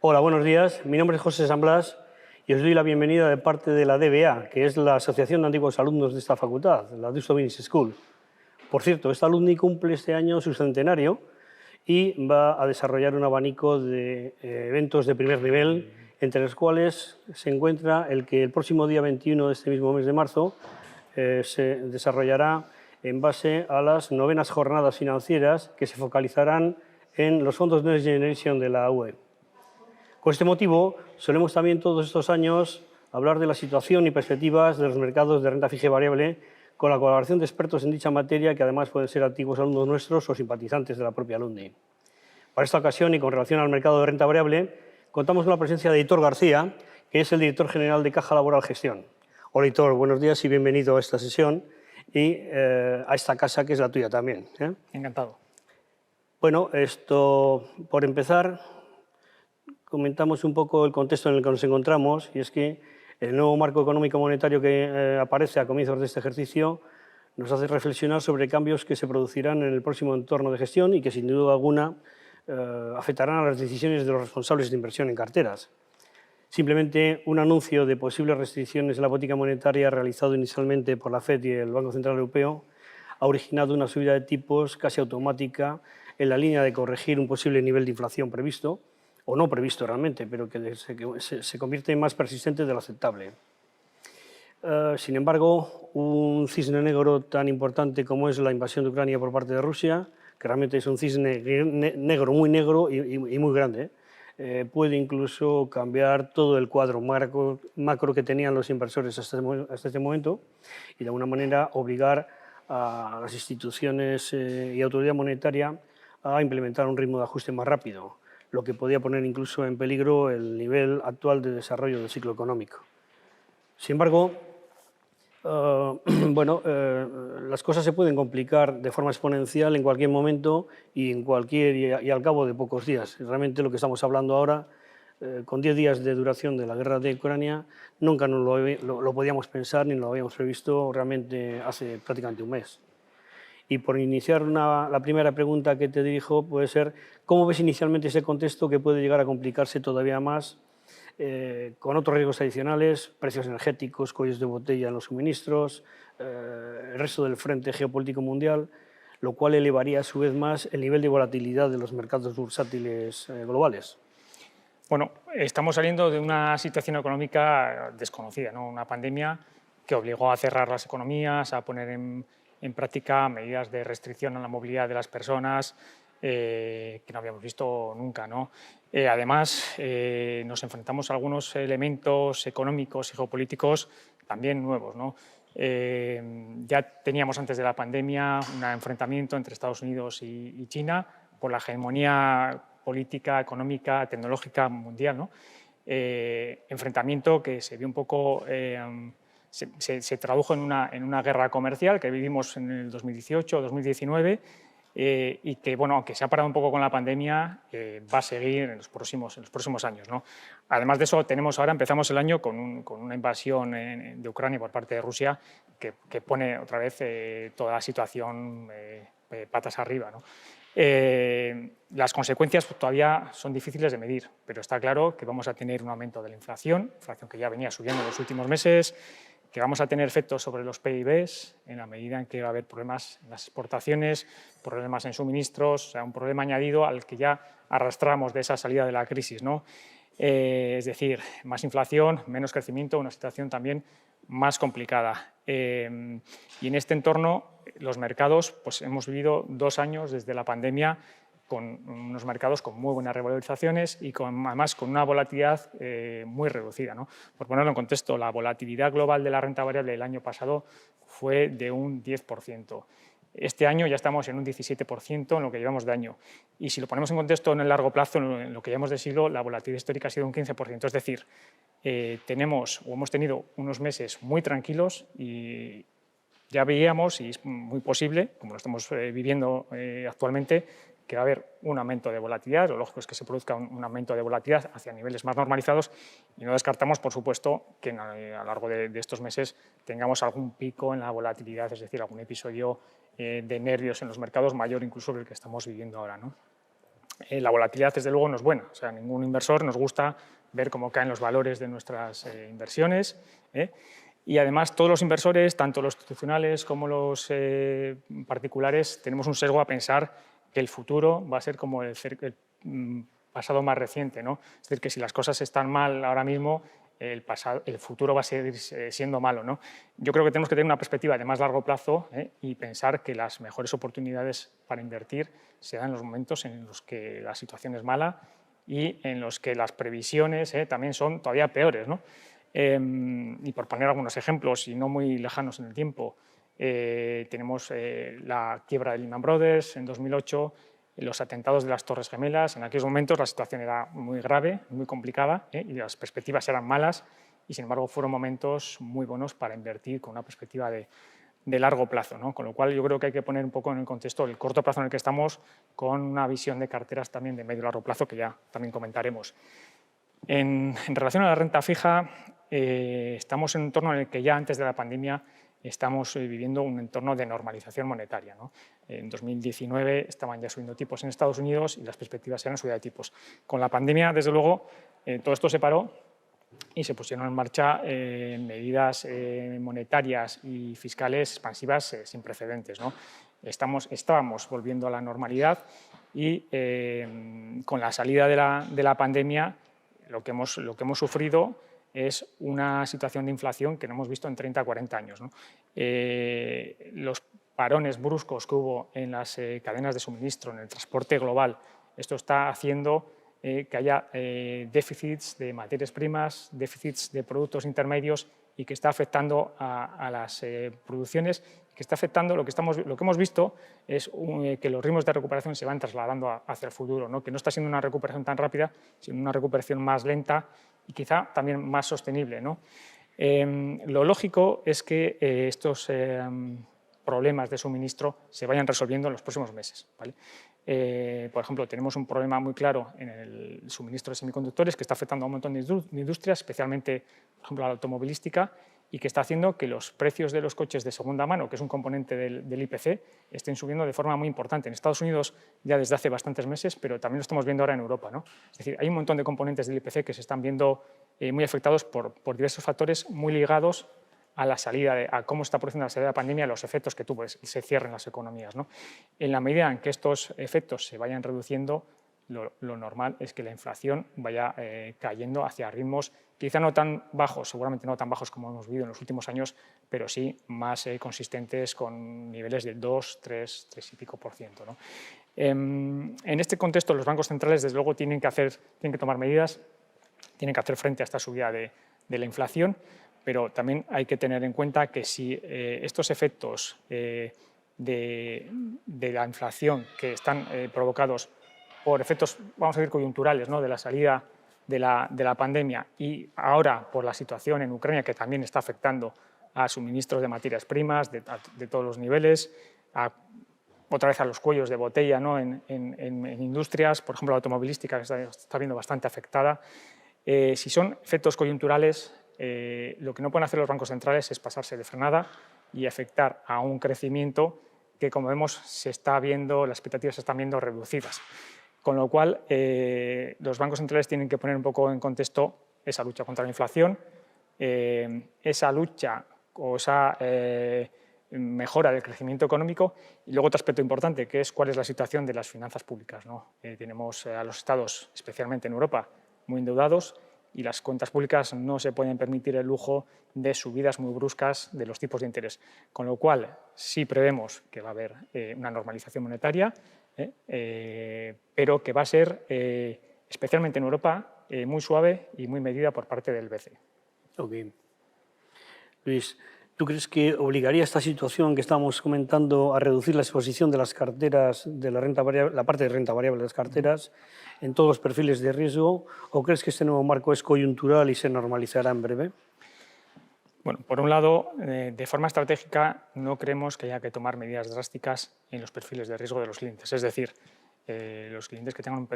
Hola, buenos días. Mi nombre es José San Blas y os doy la bienvenida de parte de la DBA, que es la Asociación de Antiguos Alumnos de esta facultad, la Deusto Business School. Por cierto, esta alumni cumple este año su centenario y va a desarrollar un abanico de eventos de primer nivel, entre los cuales se encuentra el que el próximo día 21 de este mismo mes de marzo se desarrollará en base a las 9ª jornadas financieras que se focalizarán en los fondos Next Generation de la UE. Con este motivo, solemos también todos estos años hablar de la situación y perspectivas de los mercados de renta fija y variable con la colaboración de expertos en dicha materia, que además pueden ser antiguos alumnos nuestros o simpatizantes de la propia alumni. Para esta ocasión y con relación al mercado de renta variable, contamos con la presencia de Hitor García, que es el director general de Caja Laboral Gestión. Hola Hitor, buenos días y bienvenido a esta sesión y a esta casa que es la tuya también. Encantado. Bueno, por empezar, comentamos un poco el contexto en el que nos encontramos, y es que el nuevo marco económico monetario que aparece a comienzos de este ejercicio nos hace reflexionar sobre cambios que se producirán en el próximo entorno de gestión y que sin duda alguna afectarán a las decisiones de los responsables de inversión en carteras. Simplemente un anuncio de posibles restricciones en la política monetaria realizado inicialmente por la FED y el Banco Central Europeo ha originado una subida de tipos casi automática en la línea de corregir un posible nivel de inflación previsto, o no previsto realmente, pero que se convierte en más persistente de lo aceptable. Sin embargo, un cisne negro tan importante como es la invasión de Ucrania por parte de Rusia, que realmente es un cisne negro, muy negro y muy grande, puede incluso cambiar todo el cuadro macro que tenían los inversores hasta este momento y de alguna manera obligar a las instituciones y autoridad monetaria a implementar un ritmo de ajuste más rápido, lo que podía poner incluso en peligro el nivel actual de desarrollo del ciclo económico. Sin embargo, las cosas se pueden complicar de forma exponencial en cualquier momento y al cabo de pocos días. Realmente lo que estamos hablando ahora, con 10 días de duración de la guerra de Ucrania, nunca nos lo podíamos pensar ni lo habíamos previsto realmente hace prácticamente un mes. Y por iniciar la primera pregunta que te dirijo puede ser, ¿cómo ves inicialmente ese contexto que puede llegar a complicarse todavía más con otros riesgos adicionales, precios energéticos, cuellos de botella en los suministros, el resto del frente geopolítico mundial, lo cual elevaría a su vez más el nivel de volatilidad de los mercados bursátiles globales? Bueno, estamos saliendo de una situación económica desconocida, ¿no? Una pandemia que obligó a cerrar las economías, a poner en práctica medidas de restricción a la movilidad de las personas que no habíamos visto nunca, ¿no? Además, nos enfrentamos a algunos elementos económicos y geopolíticos también nuevos, ¿no? Ya teníamos antes de la pandemia un enfrentamiento entre Estados Unidos y China por la hegemonía política, económica, tecnológica mundial, ¿no? Enfrentamiento que se vio un poco, se tradujo en una guerra comercial que vivimos en el 2018-2019 y que, bueno, aunque se ha parado un poco con la pandemia, va a seguir en los próximos años, ¿no? Además de eso, empezamos el año con una invasión de Ucrania por parte de Rusia que pone otra vez toda la situación patas arriba, ¿no? Las consecuencias todavía son difíciles de medir, pero está claro que vamos a tener un aumento de la inflación que ya venía subiendo en los últimos meses, que vamos a tener efectos sobre los PIBs en la medida en que va a haber problemas en las exportaciones, problemas en suministros, o sea, un problema añadido al que ya arrastramos de esa salida de la crisis, ¿no? Es decir, más inflación, menos crecimiento, una situación también más complicada. Y en este entorno, los mercados, pues hemos vivido 2 años desde la pandemia con unos mercados con muy buenas revalorizaciones y además con una volatilidad muy reducida, ¿no? Por ponerlo en contexto, la volatilidad global de la renta variable el año pasado fue de un 10%. Este año ya estamos en un 17% en lo que llevamos de año. Y si lo ponemos en contexto en el largo plazo, en lo que llevamos de siglo, la volatilidad histórica ha sido un 15%. Es decir, hemos tenido unos meses muy tranquilos y ya veíamos, y es muy posible, como lo estamos viviendo actualmente, que va a haber un aumento de volatilidad. Lo lógico es que se produzca un aumento de volatilidad hacia niveles más normalizados y no descartamos, por supuesto, que a lo largo de estos meses tengamos algún pico en la volatilidad, es decir, algún episodio de nervios en los mercados mayor incluso que el que estamos viviendo ahora, ¿no? La volatilidad, desde luego, no es buena. O sea, a ningún inversor nos gusta ver cómo caen los valores de nuestras inversiones. Y además, todos los inversores, tanto los institucionales como los particulares, tenemos un sesgo a pensar que el futuro va a ser como el pasado más reciente, ¿no? Es decir, que si las cosas están mal ahora mismo, el futuro va a seguir siendo malo, ¿no? Yo creo que tenemos que tener una perspectiva de más largo plazo y pensar que las mejores oportunidades para invertir se dan en los momentos en los que la situación es mala y en los que las previsiones también son todavía peores, ¿no? Y por poner algunos ejemplos, y no muy lejanos en el tiempo, tenemos la quiebra de Lehman Brothers en 2008, los atentados de las Torres Gemelas. En aquellos momentos la situación era muy grave, muy complicada, y las perspectivas eran malas, y sin embargo fueron momentos muy buenos para invertir con una perspectiva de largo plazo, ¿no? Con lo cual yo creo que hay que poner un poco en el contexto el corto plazo en el que estamos, con una visión de carteras también de medio y largo plazo, que ya también comentaremos. En relación a la renta fija, estamos en un entorno en el que ya antes de la pandemia estamos viviendo un entorno de normalización monetaria, ¿no? En 2019 estaban ya subiendo tipos en Estados Unidos y las perspectivas eran subida de tipos. Con la pandemia, desde luego, todo esto se paró y se pusieron en marcha medidas monetarias y fiscales expansivas sin precedentes, ¿no? Estábamos volviendo a la normalidad y con la salida de la pandemia lo que hemos sufrido es una situación de inflación que no hemos visto en 30 o 40 años, ¿no? Los parones bruscos que hubo en las cadenas de suministro, en el transporte global, esto está haciendo que haya déficits de materias primas, déficits de productos intermedios y que está afectando a las producciones, que está afectando, lo que hemos visto es que los ritmos de recuperación se van trasladando hacia el futuro, ¿no? Que no está siendo una recuperación tan rápida, sino una recuperación más lenta y quizá también más sostenible, ¿no? Lo lógico es que estos problemas de suministro se vayan resolviendo en los próximos meses, ¿vale? Por ejemplo, tenemos un problema muy claro en el suministro de semiconductores que está afectando a un montón de industrias, especialmente, por ejemplo, a la automovilística, y que está haciendo que los precios de los coches de segunda mano, que es un componente del IPC, estén subiendo de forma muy importante. En Estados Unidos ya desde hace bastantes meses, pero también lo estamos viendo ahora en Europa, ¿no? Es decir, hay un montón de componentes del IPC que se están viendo muy afectados por diversos factores muy ligados a la salida, a cómo está produciendo la salida de la pandemia, los efectos que tuvo, se cierren las economías, ¿no? En la medida en que estos efectos se vayan reduciendo, lo normal es que la inflación vaya cayendo hacia ritmos quizá no tan bajos, seguramente no tan bajos como hemos vivido en los últimos años, pero sí más consistentes con niveles del 2, 3 y pico %, ¿no? En este contexto, los bancos centrales, desde luego, tienen que tomar medidas, tienen que hacer frente a esta subida de la inflación, pero también hay que tener en cuenta que si estos efectos de la inflación que están provocados por efectos, vamos a decir, coyunturales, ¿no?, de la salida de la pandemia y ahora por la situación en Ucrania, que también está afectando a suministros de materias primas de todos los niveles, otra vez a los cuellos de botella, ¿no?, en industrias, por ejemplo, la automovilística, que está viendo bastante afectada. Si son efectos coyunturales, lo que no pueden hacer los bancos centrales es pasarse de frenada y afectar a un crecimiento que, como vemos, las expectativas se están viendo reducidas. Con lo cual, los bancos centrales tienen que poner un poco en contexto esa lucha contra la inflación, esa lucha o esa mejora del crecimiento económico y luego otro aspecto importante, que es cuál es la situación de las finanzas públicas, ¿no? Tenemos a los estados, especialmente en Europa, muy endeudados y las cuentas públicas no se pueden permitir el lujo de subidas muy bruscas de los tipos de interés. Con lo cual, sí prevemos que va a haber una normalización monetaria, pero que va a ser, especialmente en Europa, muy suave y muy medida por parte del BCE. Ok. Luis, ¿tú crees que obligaría esta situación que estamos comentando a reducir la exposición de las carteras de la renta variable, la parte de renta variable de las carteras en todos los perfiles de riesgo, o crees que este nuevo marco es coyuntural y se normalizará en breve? Bueno, por un lado, de forma estratégica, no creemos que haya que tomar medidas drásticas en los perfiles de riesgo de los clientes. Es decir, los clientes que tengan un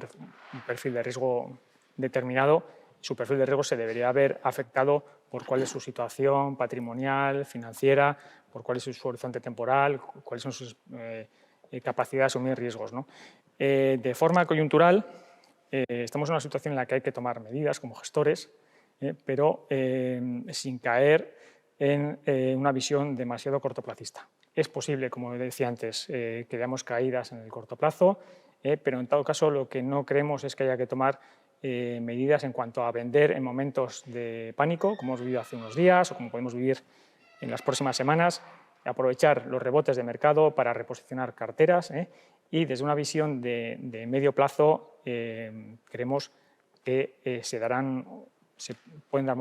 perfil de riesgo determinado, su perfil de riesgo se debería haber afectado por cuál es su situación patrimonial, financiera, por cuál es su horizonte temporal, cuáles son sus capacidades de asumir riesgos, ¿no? De forma coyuntural, estamos en una situación en la que hay que tomar medidas como gestores, pero sin caer en una visión demasiado cortoplacista. Es posible, como decía antes, que veamos caídas en el corto plazo, pero en todo caso lo que no creemos es que haya que tomar medidas en cuanto a vender en momentos de pánico, como hemos vivido hace unos días o como podemos vivir en las próximas semanas, aprovechar los rebotes de mercado para reposicionar carteras y desde una visión de medio plazo creemos que se pueden dar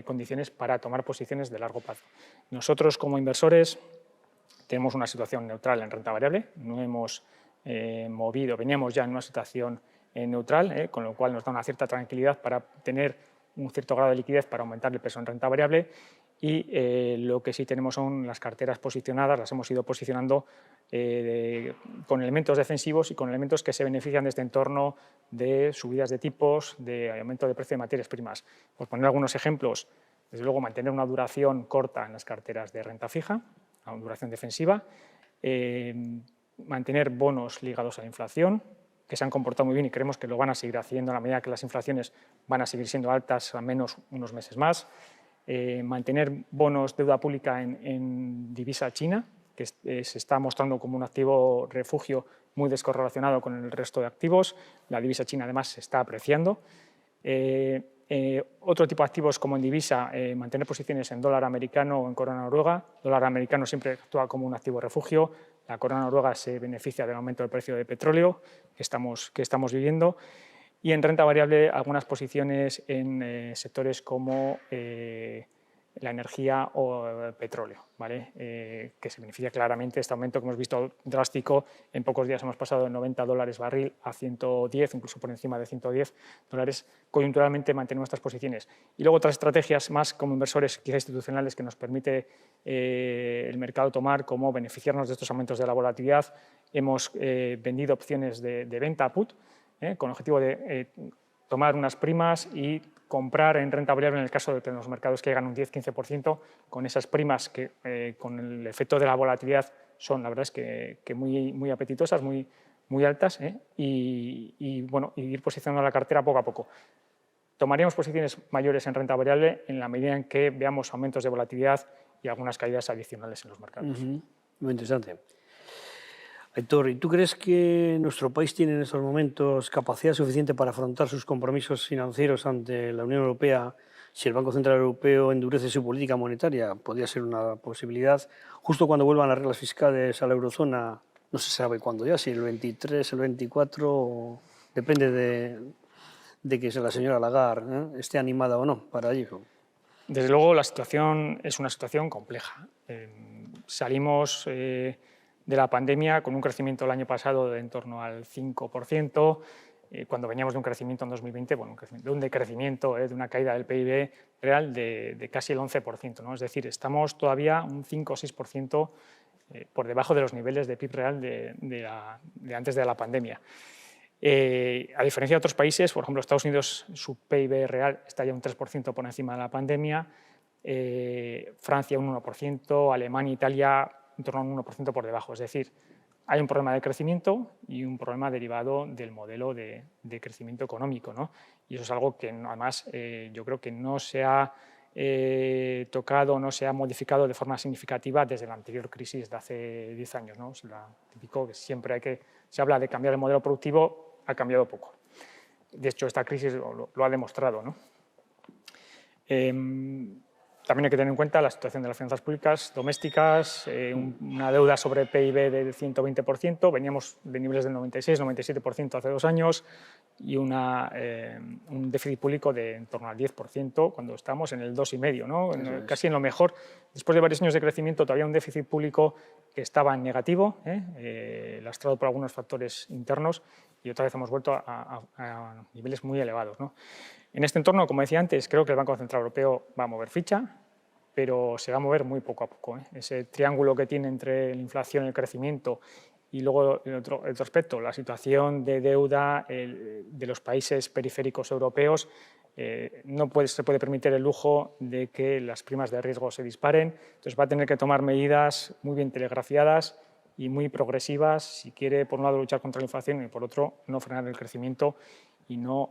condiciones para tomar posiciones de largo plazo. Nosotros como inversores tenemos una situación neutral en renta variable, no hemos movido, veníamos ya en una situación neutral, con lo cual nos da una cierta tranquilidad para tener un cierto grado de liquidez para aumentar el peso en renta variable y lo que sí tenemos son las carteras posicionadas, las hemos ido posicionando con elementos defensivos y con elementos que se benefician de este entorno de subidas de tipos, de aumento de precio de materias primas. Por poner algunos ejemplos, desde luego mantener una duración corta en las carteras de renta fija, una duración defensiva, mantener bonos ligados a la inflación, que se han comportado muy bien y creemos que lo van a seguir haciendo a la medida que las inflaciones van a seguir siendo altas al menos unos meses más, mantener bonos deuda pública en divisa china, que se está mostrando como un activo refugio muy descorrelacionado con el resto de activos. La divisa china además se está apreciando. Otro tipo de activos como en divisa, mantener posiciones en dólar americano o en corona noruega. Dólar americano siempre actúa como un activo refugio. La corona noruega se beneficia del aumento del precio del petróleo que estamos viviendo. Y en renta variable, algunas posiciones en sectores como la energía o el petróleo, ¿vale? Que se beneficia claramente de este aumento que hemos visto drástico. En pocos días hemos pasado de $90 barril a 110, incluso por encima de $110. Coyunturalmente mantenemos estas posiciones. Y luego otras estrategias más como inversores quizá institucionales que nos permite el mercado tomar, como beneficiarnos de estos aumentos de la volatilidad. Hemos vendido opciones de venta put, con el objetivo de tomar unas primas y comprar en renta variable en el caso de los mercados que llegan un 10-15%, con esas primas que con el efecto de la volatilidad son, la verdad es que muy apetitosas, muy altas, y bueno, ir posicionando la cartera poco a poco. Tomaríamos posiciones mayores en renta variable en la medida en que veamos aumentos de volatilidad y algunas caídas adicionales en los mercados. Muy interesante. Aitor, ¿y tú crees que nuestro país tiene en estos momentos capacidad suficiente para afrontar sus compromisos financieros ante la Unión Europea si el Banco Central Europeo endurece su política monetaria? Podría ser una posibilidad. Justo cuando vuelvan las reglas fiscales a la eurozona, no se sabe cuándo ya, si el 23, el 24, depende de que la señora Lagarde esté animada o no para ello. Desde luego, la situación es una situación compleja. Salimos de la pandemia con un crecimiento el año pasado de en torno al 5%, cuando veníamos de un crecimiento en 2020, bueno, de un decrecimiento, de una caída del PIB real de casi el 11%, ¿no? Es decir, estamos todavía un 5 o 6% por debajo de los niveles de PIB real de antes de la pandemia. A diferencia de otros países, por ejemplo, Estados Unidos, su PIB real está ya un 3% por encima de la pandemia, Francia un 1%, Alemania e Italia en torno a un 1% por debajo. Es decir, hay un problema de crecimiento y un problema derivado del modelo de crecimiento económico, ¿no? Y eso es algo que además yo creo que no se ha tocado, no se ha modificado de forma significativa desde la anterior crisis de hace 10 años, ¿no? Es típico que siempre se habla de cambiar el modelo productivo, ha cambiado poco. De hecho, esta crisis lo ha demostrado, ¿no? También hay que tener en cuenta la situación de las finanzas públicas domésticas, una deuda sobre PIB del 120%, veníamos de niveles del 96-97% hace 2 años, y un déficit público de en torno al 10% cuando estamos en el 2,5%, ¿no? Casi en lo mejor. Después de varios años de crecimiento, todavía un déficit público que estaba en negativo, lastrado por algunos factores internos, y otra vez hemos vuelto a niveles muy elevados, ¿no? En este entorno, como decía antes, creo que el Banco Central Europeo va a mover ficha, pero se va a mover muy poco a poco. Ese triángulo que tiene entre la inflación y el crecimiento, y luego el otro aspecto, la situación de deuda de los países periféricos europeos, no se puede permitir el lujo de que las primas de riesgo se disparen. Entonces va a tener que tomar medidas muy bien telegrafiadas y muy progresivas si quiere, por un lado, luchar contra la inflación y, por otro, no frenar el crecimiento y no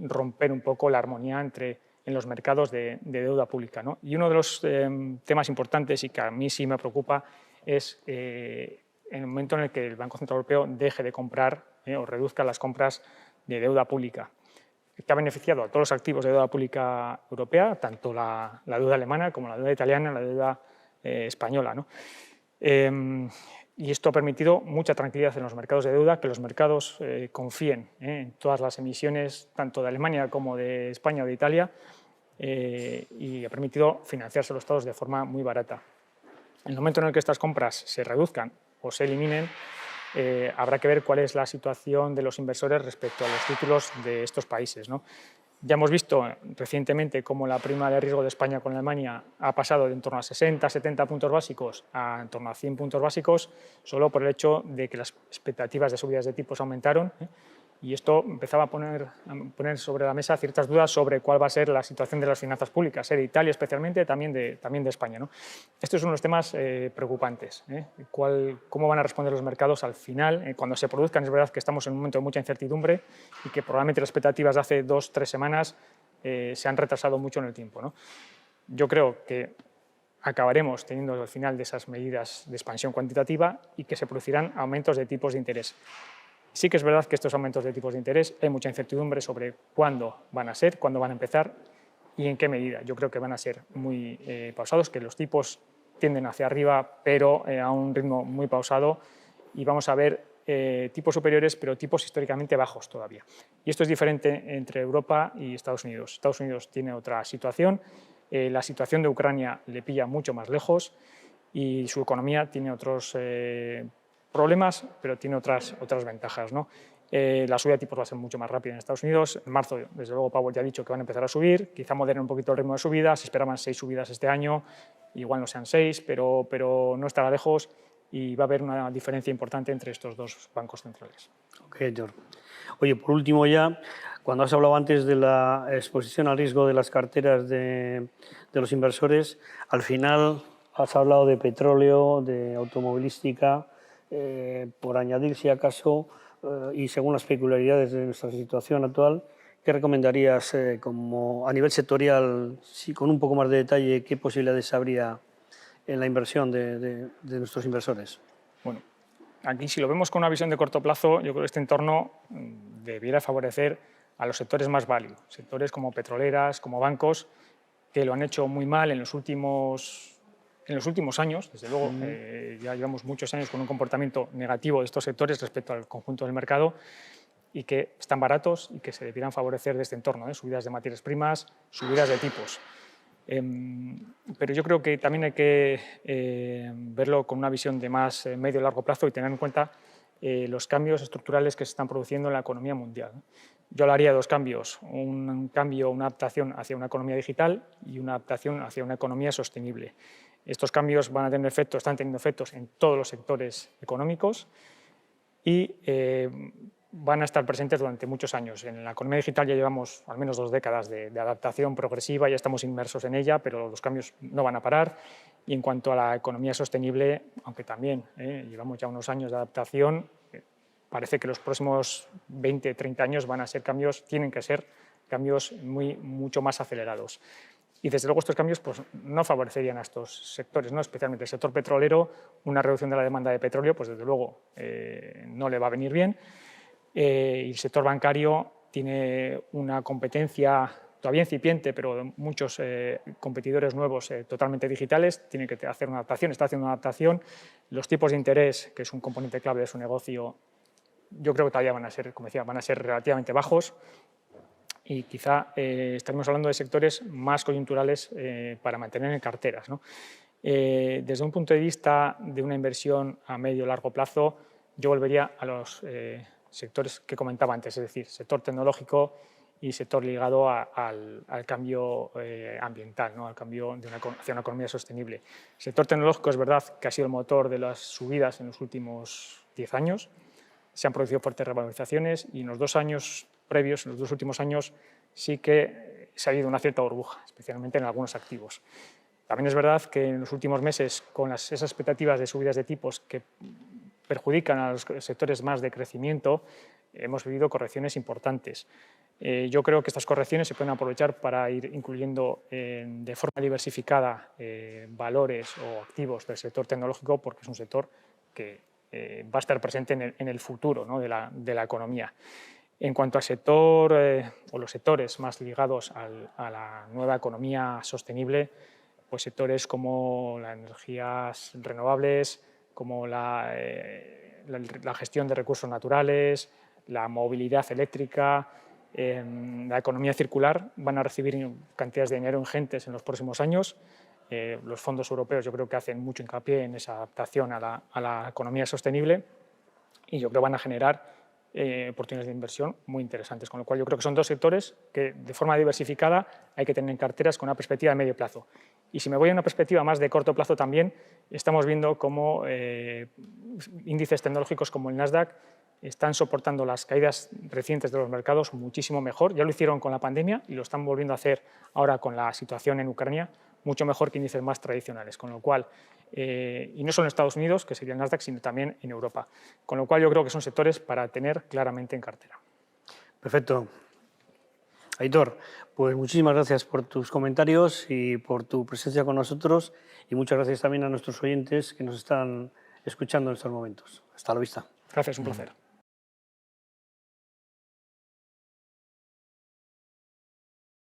romper un poco la armonía en los mercados de deuda pública, ¿no? Y uno de los temas importantes y que a mí sí me preocupa es en el momento en el que el Banco Central Europeo deje de comprar o reduzca las compras de deuda pública, que ha beneficiado a todos los activos de deuda pública europea, tanto la deuda alemana como la deuda italiana, la deuda española, ¿no? Y esto ha permitido mucha tranquilidad en los mercados de deuda, que los mercados confíen en todas las emisiones, tanto de Alemania como de España o de Italia, y ha permitido financiarse los estados de forma muy barata. En el momento en el que estas compras se reduzcan o se eliminen, habrá que ver cuál es la situación de los inversores respecto a los títulos de estos países, ¿no? Ya hemos visto recientemente cómo la prima de riesgo de España con Alemania ha pasado de en torno a 60, 70 puntos básicos a en torno a 100 puntos básicos, solo por el hecho de que las expectativas de subidas de tipos aumentaron, y esto empezaba a poner sobre la mesa ciertas dudas sobre cuál va a ser la situación de las finanzas públicas, de Italia especialmente, también de España, ¿no? Esto es uno de los temas preocupantes. ¿Cómo van a responder los mercados al final? Cuando se produzcan, es verdad que estamos en un momento de mucha incertidumbre y que probablemente las expectativas de hace 2 o 3 semanas se han retrasado mucho en el tiempo, ¿no? Yo creo que acabaremos teniendo al final de esas medidas de expansión cuantitativa y que se producirán aumentos de tipos de interés. Sí que es verdad que estos aumentos de tipos de interés hay mucha incertidumbre sobre cuándo van a ser, cuándo van a empezar y en qué medida. Yo creo que van a ser muy pausados, que los tipos tienden hacia arriba, pero a un ritmo muy pausado, y vamos a ver tipos superiores, pero tipos históricamente bajos todavía. Y esto es diferente entre Europa y Estados Unidos. Estados Unidos tiene otra situación, la situación de Ucrania le pilla mucho más lejos y su economía tiene otros problemas, pero tiene otras ventajas, ¿no? La subida de tipos va a ser mucho más rápida en Estados Unidos. En marzo, desde luego, Powell ya ha dicho que van a empezar a subir, quizá moderen un poquito el ritmo de subida, se esperaban 6 subidas este año, igual no sean 6, pero no estará lejos, y va a haber una diferencia importante entre estos dos bancos centrales. Ok, George. Oye, por último ya, cuando has hablado antes de la exposición al riesgo de las carteras de los inversores, al final has hablado de petróleo, de automovilística, por añadir si acaso, y según las peculiaridades de nuestra situación actual, ¿qué recomendarías como a nivel sectorial, si con un poco más de detalle, qué posibilidades habría en la inversión de nuestros inversores? Bueno, aquí si lo vemos con una visión de corto plazo, yo creo que este entorno debiera favorecer a los sectores más value, sectores como petroleras, como bancos, que lo han hecho muy mal en los últimos años. Desde luego, ya llevamos muchos años con un comportamiento negativo de estos sectores respecto al conjunto del mercado, y que están baratos y que se debieran favorecer de este entorno, subidas de materias primas, subidas de tipos. Pero yo creo que también hay que verlo con una visión de más medio y largo plazo y tener en cuenta los cambios estructurales que se están produciendo en la economía mundial. Yo hablaría de 2 cambios, una adaptación hacia una economía digital y una adaptación hacia una economía sostenible. Estos cambios van a tener efectos, están teniendo efectos en todos los sectores económicos y van a estar presentes durante muchos años. En la economía digital ya llevamos al menos 2 décadas de adaptación progresiva, ya estamos inmersos en ella, pero los cambios no van a parar. Y en cuanto a la economía sostenible, aunque también llevamos ya unos años de adaptación, parece que los próximos 20, 30 años van a ser cambios, tienen que ser cambios mucho más acelerados. Y desde luego estos cambios pues, no favorecerían a estos sectores, ¿no? Especialmente el sector petrolero. Una reducción de la demanda de petróleo, pues desde luego no le va a venir bien. Y el sector bancario tiene una competencia todavía incipiente, pero muchos competidores nuevos totalmente digitales, tiene que hacer una adaptación, está haciendo una adaptación. Los tipos de interés, que es un componente clave de su negocio, yo creo que todavía van a ser, como decía, van a ser relativamente bajos, y quizá estaremos hablando de sectores más coyunturales para mantener en carteras, ¿no? Desde un punto de vista de una inversión a medio o largo plazo, yo volvería a los sectores que comentaba antes, es decir, sector tecnológico y sector ligado al cambio ambiental, ¿no? Al cambio hacia una economía sostenible. El sector tecnológico es verdad que ha sido el motor de las subidas en los últimos 10 años, se han producido fuertes revalorizaciones, y en los 2 años previos, en los 2 últimos años, sí que se ha habido una cierta burbuja, especialmente en algunos activos. También es verdad que en los últimos meses, con esas expectativas de subidas de tipos que perjudican a los sectores más de crecimiento, hemos vivido correcciones importantes. Yo creo que estas correcciones se pueden aprovechar para ir incluyendo de forma diversificada valores o activos del sector tecnológico, porque es un sector que va a estar presente en el futuro, ¿no?, de la economía. En cuanto al sector o los sectores más ligados a la nueva economía sostenible, pues sectores como las energías renovables, como la gestión de recursos naturales, la movilidad eléctrica, la economía circular, van a recibir cantidades de dinero ingentes en los próximos años. Los fondos europeos yo creo que hacen mucho hincapié en esa adaptación a la economía sostenible y yo creo que van a generar oportunidades de inversión muy interesantes, con lo cual yo creo que son dos sectores que de forma diversificada hay que tener en carteras con una perspectiva de medio plazo. Y si me voy a una perspectiva más de corto plazo también, estamos viendo cómo índices tecnológicos como el Nasdaq están soportando las caídas recientes de los mercados muchísimo mejor. Ya lo hicieron con la pandemia y lo están volviendo a hacer ahora con la situación en Ucrania, mucho mejor que índices más tradicionales, con lo cual, y no solo en Estados Unidos, que sería el Nasdaq, sino también en Europa. Con lo cual yo creo que son sectores para tener claramente en cartera. Perfecto. Aitor, pues muchísimas gracias por tus comentarios y por tu presencia con nosotros y muchas gracias también a nuestros oyentes que nos están escuchando en estos momentos. Hasta la vista. Gracias, un placer.